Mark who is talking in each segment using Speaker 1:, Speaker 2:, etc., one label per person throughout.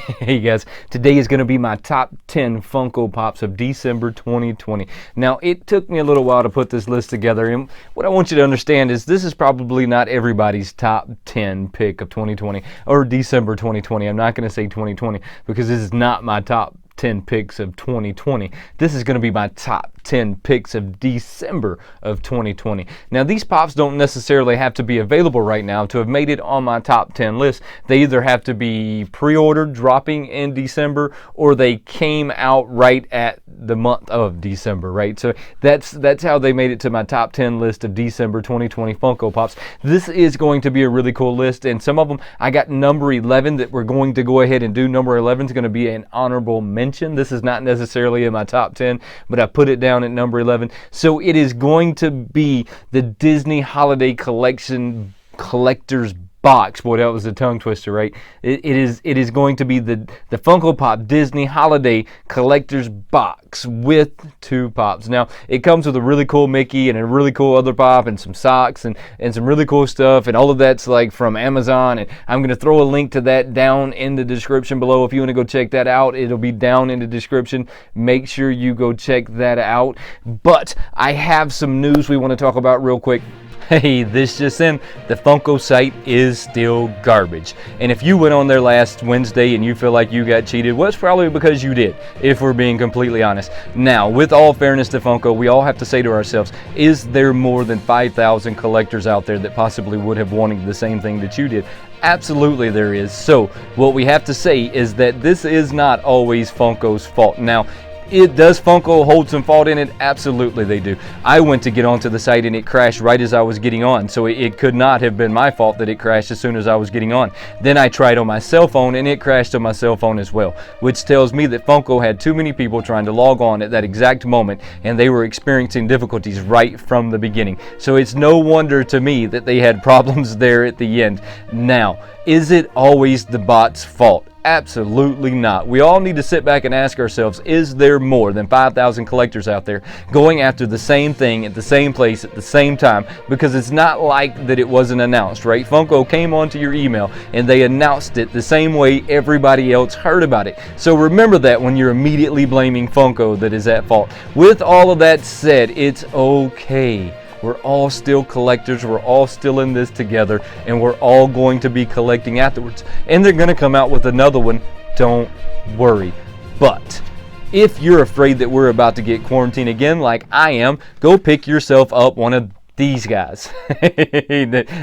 Speaker 1: Hey guys, today is going to be my top 10 Funko Pops of December 2020. Now, it took me a little while to put this list together, and what I want you to understand is this is probably not everybody's top 10 pick of 2020 or December 2020. I'm not going to say 2020 because this is not my top 10 picks of 2020. This is going to be my top 10 picks of December of 2020. Now, these pops don't necessarily have to be available right now to have made it on my top 10 list. They either have to be pre-ordered, dropping in December, or they came out right at the month of December, right? So that's how they made it to my top 10 list of December 2020 Funko Pops. This is going to be a really cool list, and some of them I got number 11 that we're going to go ahead and do. Number 11 is going to be an honorable mention. This is not necessarily in my top 10, but I put it down at number 11. So it is going to be the Disney Holiday Collection Collector's Box. Boy, that was a tongue twister, right? It is going to be the Funko Pop Disney Holiday Collector's Box with 2 pops. Now, it comes with a really cool Mickey and a really cool other pop and some socks and some really cool stuff, and all of that's like from Amazon, and I'm going to throw a link to that down in the description below. If you want to go check that out, it'll be down in the description. Make sure you go check that out. But I have some news we want to talk about real quick. Hey, this just in, the Funko site is still garbage. And if you went on there last Wednesday and you feel like you got cheated, well, it's probably because you did, if we're being completely honest. Now, with all fairness to Funko, we all have to say to ourselves, is there more than 5,000 collectors out there that possibly would have wanted the same thing that you did? Absolutely there is. So, what we have to say is that this is not always Funko's fault. Now, does Funko hold some fault in it? Absolutely they do. I went to get onto the site and it crashed right as I was getting on, so it could not have been my fault that it crashed as soon as I was getting on. Then I tried on my cell phone and it crashed on my cell phone as well, which tells me that Funko had too many people trying to log on at that exact moment, and they were experiencing difficulties right from the beginning. So it's no wonder to me that they had problems there at the end. Now, is it always the bot's fault? Absolutely not. We all need to sit back and ask ourselves, is there more than 5,000 collectors out there going after the same thing at the same place at the same time? Because it's not like that it wasn't announced, right? Funko came onto your email and they announced it the same way everybody else heard about it. So remember that when you're immediately blaming Funko that is at fault. With all of that said, it's okay. We're all still collectors, we're all still in this together, and we're all going to be collecting afterwards. And they're going to come out with another one, don't worry. But if you're afraid that we're about to get quarantined again like I am, go pick yourself up one of these guys.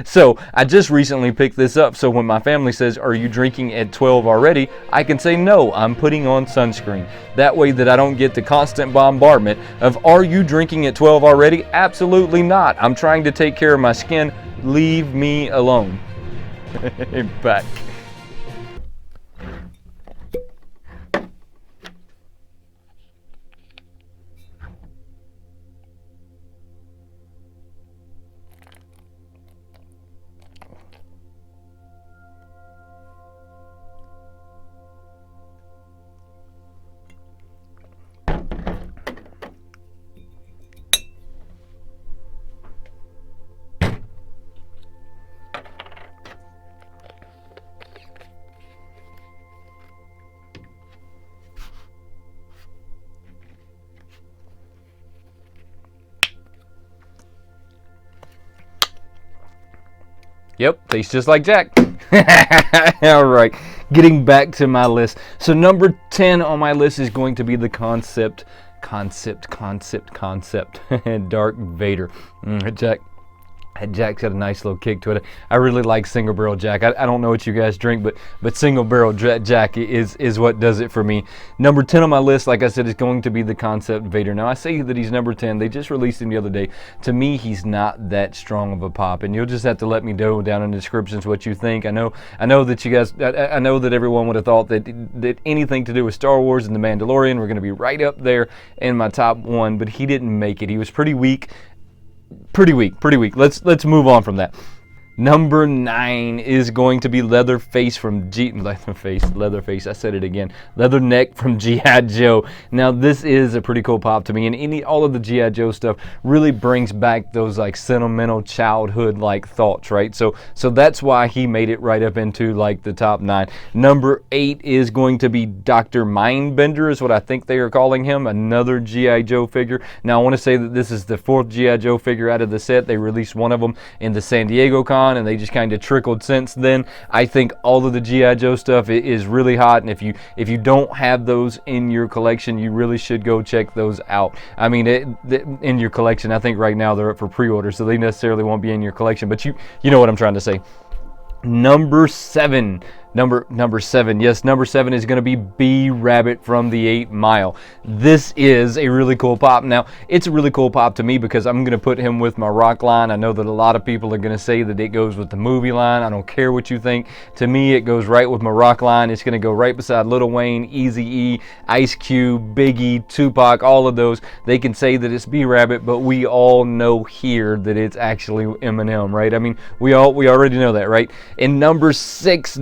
Speaker 1: So I just recently picked this up, so when my family says, are you drinking at 12 already, I can say no, I'm putting on sunscreen. That way that I don't get the constant bombardment of, are you drinking at 12 already? Absolutely not. I'm trying to take care of my skin. Leave me alone. Back. Yep, tastes just like Jack. All right, getting back to my list. So number 10 on my list is going to be the concept, Darth Vader. Jack's got a nice little kick to it. I really like single barrel Jack. I don't know what you guys drink, but single barrel Jack is what does it for me. Number 10 on my list, like I said, is going to be the concept Vader. Now, I say that he's number 10. They just released him the other day. To me, he's not that strong of a pop, and you'll just have to let me know down in the descriptions what you think. I know that you guys, I know that everyone would have thought that anything to do with Star Wars and The Mandalorian were going to be right up there in my top 1, but he didn't make it. He was pretty weak. Pretty weak. Let's move on from that. Number 9 is going to be Leatherface from Leatherface, I said it again. Leatherneck from G.I. Joe. Now, this is a pretty cool pop to me, and all of the G.I. Joe stuff really brings back those like sentimental childhood like thoughts, right? So that's why he made it right up into like the top 9. Number 8 is going to be Dr. Mindbender, is what I think they are calling him, another G.I. Joe figure. Now, I want to say that this is the 4th G.I. Joe figure out of the set. They released one of them in the San Diego Con, and they just kind of trickled since then. I think all of the G.I. Joe stuff is really hot, and if you don't have those in your collection, you really should go check those out. I mean, in your collection, I think right now they're up for pre-order, so they necessarily won't be in your collection, but you know what I'm trying to say. Number 7. Number 7. Yes, number 7 is going to be B-Rabbit from the 8 Mile. This is a really cool pop. Now, it's a really cool pop to me because I'm going to put him with my rock line. I know that a lot of people are going to say that it goes with the movie line. I don't care what you think. To me, it goes right with my rock line. It's going to go right beside Lil Wayne, Eazy-E, Ice Cube, Biggie, Tupac, all of those. They can say that it's B-Rabbit, but we all know here that it's actually Eminem, right? I mean, we already know that, right? And number 6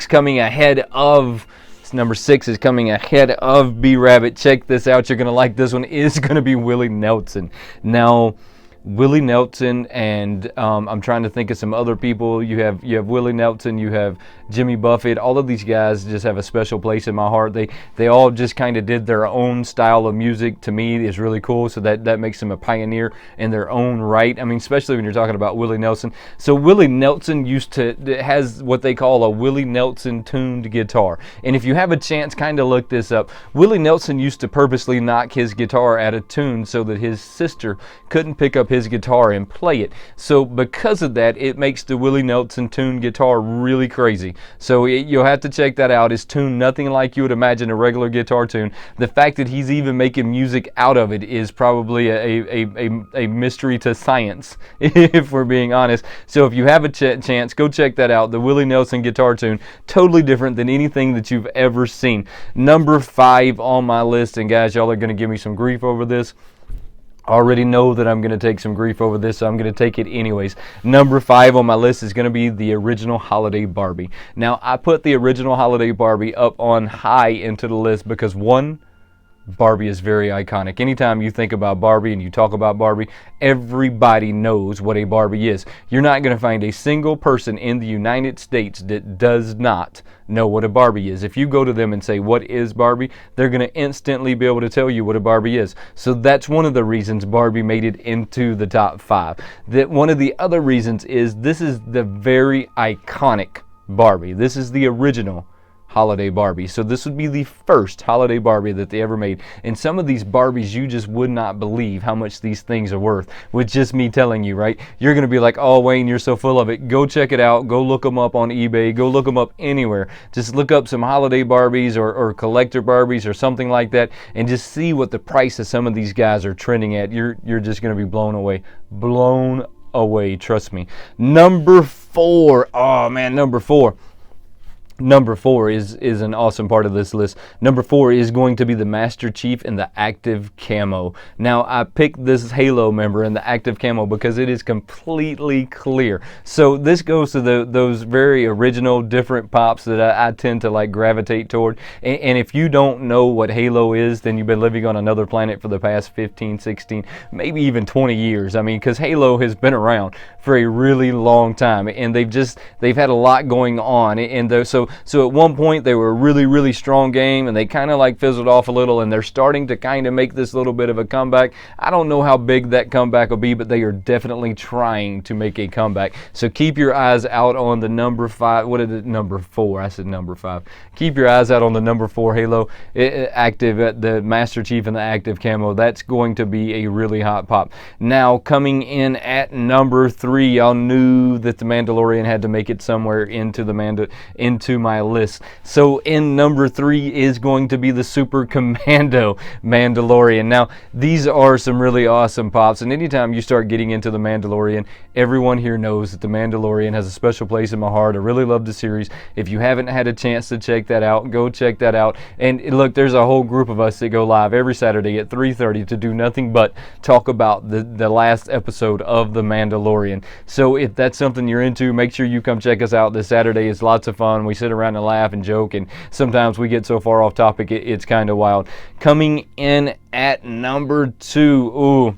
Speaker 1: coming ahead of number 6 is coming ahead of B-Rabbit. Check this out. You're going to like this one. Is going to be Willie Nelson. Now, Willie Nelson and I'm trying to think of some other people. You have Willie Nelson, you have Jimmy Buffett. All of these guys just have a special place in my heart. They all just kind of did their own style of music. To me, is really cool. So that makes them a pioneer in their own right. I mean, especially when you're talking about Willie Nelson. So Willie Nelson has what they call a Willie Nelson tuned guitar. And if you have a chance, kind of look this up. Willie Nelson used to purposely knock his guitar out of tune so that his sister couldn't pick up his guitar and play it. So because of that, it makes the Willie Nelson tuned guitar really crazy. So you'll have to check that out. It's tuned nothing like you would imagine a regular guitar tune. The fact that he's even making music out of it is probably a mystery to science, if we're being honest. So if you have a chance, go check that out. The Willie Nelson guitar tune, totally different than anything that you've ever seen. Number 5 on my list, and guys, y'all are going to give me some grief over this. I already know that I'm going to take some grief over this, so I'm going to take it anyways. Number 5 on my list is going to be the original Holiday Barbie. Now, I put the original Holiday Barbie up on high into the list because, one, Barbie is very iconic. Anytime you think about Barbie and you talk about Barbie, everybody knows what a Barbie is. You're not going to find a single person in the United States that does not know what a Barbie is. If you go to them and say, what is Barbie? They're going to instantly be able to tell you what a Barbie is. So that's one of the reasons Barbie made it into the top 5. One of the other reasons is this is the very iconic Barbie. This is the original Holiday Barbie. So this would be the first Holiday Barbie that they ever made. And some of these Barbies, you just would not believe how much these things are worth with just me telling you, right? You're going to be like, oh, Wayne, you're so full of it. Go check it out. Go look them up on eBay. Go look them up anywhere. Just look up some Holiday Barbies or collector Barbies or something like that and just see what the price of some of these guys are trending at. You're just going to be blown away. Blown away, trust me. Number 4. Oh, man, number 4. Number 4 is an awesome part of this list. Number 4 is going to be the Master Chief in the active camo. Now, I picked this Halo member in the active camo because it is completely clear. So this goes to those very original, different pops that I tend to like gravitate toward. And if you don't know what Halo is, then you've been living on another planet for the past 15, 16, maybe even 20 years. I mean, because Halo has been around for a really long time, and they've had a lot going on. And so at one point they were a really, really strong game, and they kind of like fizzled off a little, and they're starting to kind of make this little bit of a comeback. I don't know how big that comeback will be, but they are definitely trying to make a comeback. So keep your eyes out on the number 5. What is it? Number 4. I said number 5. Keep your eyes out on the number 4 Halo active, the Master Chief in the active camo. That's going to be a really hot pop. Now, coming in at number 3, y'all knew that the Mandalorian had to make it somewhere into to my list. So in number 3 is going to be the Super Commando Mandalorian. Now, these are some really awesome pops, and anytime you start getting into the Mandalorian, everyone here knows that the Mandalorian has a special place in my heart. I really love the series. If you haven't had a chance to check that out, go check that out. And look, there's a whole group of us that go live every Saturday at 3:30 to do nothing but talk about the last episode of The Mandalorian. So if that's something you're into, make sure you come check us out this Saturday. It's lots of fun. We sit around and laugh and joke, and sometimes we get so far off topic it's kind of wild. Coming in at number 2, ooh,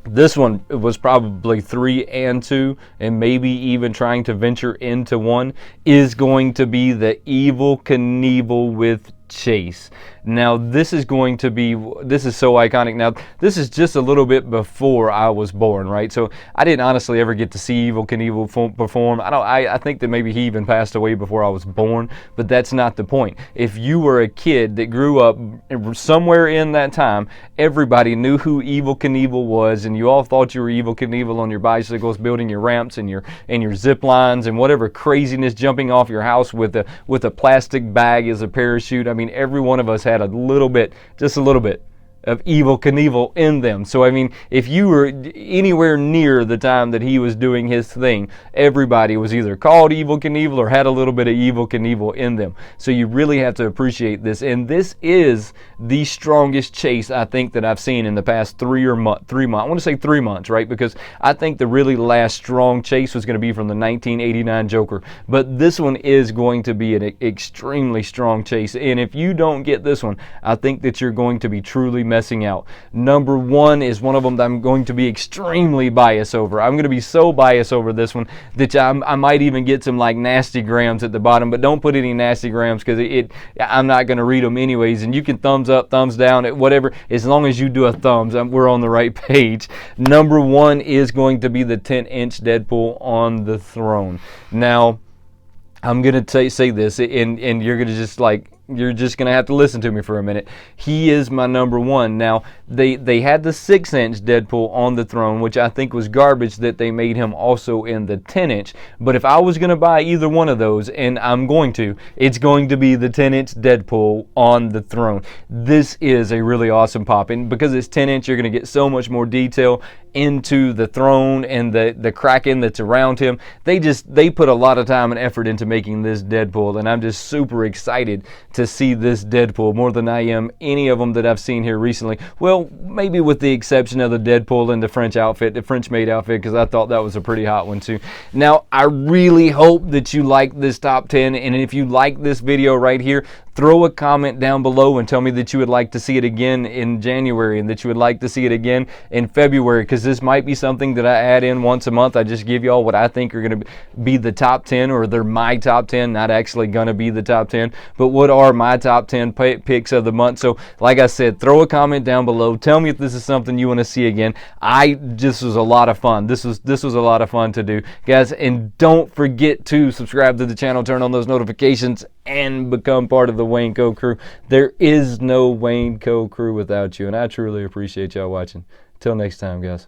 Speaker 1: this one was probably 3 and 2, and maybe even trying to venture into 1, is going to be the Evel Knievel with Chase. Now this is so iconic. Now this is just a little bit before I was born, right? So I didn't honestly ever get to see Evel Knievel perform. I think that maybe he even passed away before I was born, but that's not the point. If you were a kid that grew up somewhere in that time, everybody knew who Evel Knievel was, and you all thought you were Evel Knievel on your bicycles, building your ramps and your zip lines and whatever craziness, jumping off your house with a plastic bag as a parachute. I mean, every one of us had just a little bit of Evel Knievel in them. So I mean, if you were anywhere near the time that he was doing his thing, everybody was either called Evel Knievel or had a little bit of Evel Knievel in them. So you really have to appreciate this, and this is the strongest chase I think that I've seen in the past 3 months. I want to say 3 months, right? Because I think the really last strong chase was going to be from the 1989 Joker, but this one is going to be an extremely strong chase, and if you don't get this one, I think that you're going to be truly messing out. Number 1 is one of them that I'm going to be extremely biased over. I'm going to be so biased over this one that I might even get some like nasty grams at the bottom, but don't put any nasty grams because I'm not going to read them anyways, and you can thumbs up, thumbs down, whatever, as long as you do a thumbs, we're on the right page. Number 1 is going to be the 10-inch Deadpool on the throne. Now, I'm going to say this, and you're going to you're just going to have to listen to me for a minute. He is my number 1. Now, they had the 6-inch Deadpool on the throne, which I think was garbage that they made him also in the 10-inch. But if I was going to buy either one of those, and I'm going to, it's going to be the 10-inch Deadpool on the throne. This is a really awesome pop, and because it's 10-inch, you're going to get so much more detail into the throne and the Kraken that's around him. They put a lot of time and effort into making this Deadpool, and I'm just super excited to see this Deadpool more than I am any of them that I've seen here recently. Well, maybe with the exception of the Deadpool in the French outfit, the French made outfit, because I thought that was a pretty hot one too. Now, I really hope that you like this top 10, and if you like this video right here, throw a comment down below and tell me that you would like to see it again in January and that you would like to see it again in February, because this might be something that I add in once a month. I just give y'all what I think are going to be the top 10, or they're my top 10, not actually going to be the top 10, but what are my top 10 picks of the month. So like I said, throw a comment down below. Tell me if this is something you want to see again. This was a lot of fun. This was a lot of fun to do, guys, and don't forget to subscribe to the channel, turn on those notifications, and become part of the Wayneko crew. There is no Wayneko crew without you, and I truly appreciate y'all watching. Till next time, guys.